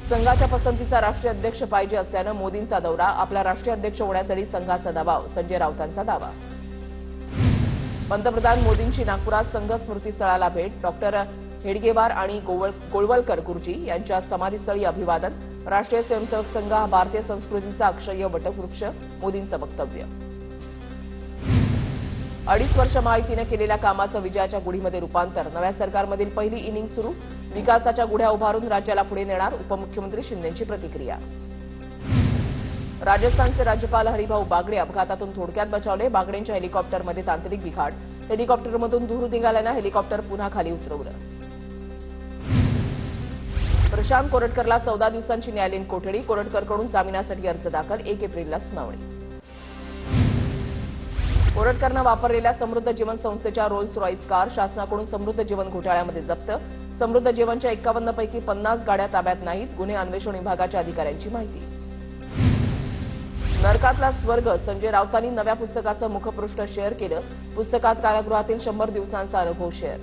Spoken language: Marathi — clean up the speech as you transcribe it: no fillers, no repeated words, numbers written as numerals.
संघाच्या पसंतीचा राष्ट्रीय अध्यक्ष पाहिजे असल्यानं मोदींचा दौरा, आपला राष्ट्रीय अध्यक्ष होण्यासाठी संघाचा दबाव, संजय राऊतांचा दावा. पंतप्रधान मोदींची नागपुरात संघ स्मृतीस्थळाला भेट, डॉक्टर हेडगेवार आणि गोळवलकर गुरुजी यांच्या समाधीस्थळी अभिवादन. राष्ट्रीय स्वयंसेवक संघ हा भारतीय संस्कृतीचा अक्षय वटवृक्ष, मोदींचं वक्तव्य. 2.5 वर्ष महायुतीनं केलेल्या कामाचं विजयाच्या गुढीमध्ये रूपांतर, नव्या सरकारमधील पहिली इनिंग सुरू, विकासाच्या गुढ्या उभारून राज्याला पुढे नेणार, उपमुख्यमंत्री शिंदेंची प्रतिक्रिया. राजस्थानचे राज्यपाल हरिभाऊ बागडे अपघातातून थोडक्यात बचावले, बागडेंच्या हेलिकॉप्टरमध्ये तांत्रिक बिघाड, हेलिकॉप्टरमधून धूर निघाल्यानं हेलिकॉप्टर पुन्हा खाली उतरवलं. प्रशांत कोरटकरला 14 दिवसांची न्यायालयीन कोठडी, कोरटकरकडून जामिनासाठी अर्ज दाखल, 1 एप्रिलला सुनावणी. कोरटकरनं वापरलेल्या समृद्ध जीवन संस्थेच्या रोल्स रॉईस कार शासनाकडून समृद्ध जीवन घोटाळ्यामध्ये जप्त, समृद्ध जीवनच्या 51 पैकी 50 गाड्या ताब्यात नाहीत, गुन्हे अन्वेषण विभागाच्या अधिकाऱ्यांची माहिती. नरकातला स्वर्ग, संजय राऊतांनी नव्या पुस्तकाचं मुखपृष्ठ शेअर केलं, पुस्तकात कारागृहातील 100 दिवसांचा अनुभव शेअर.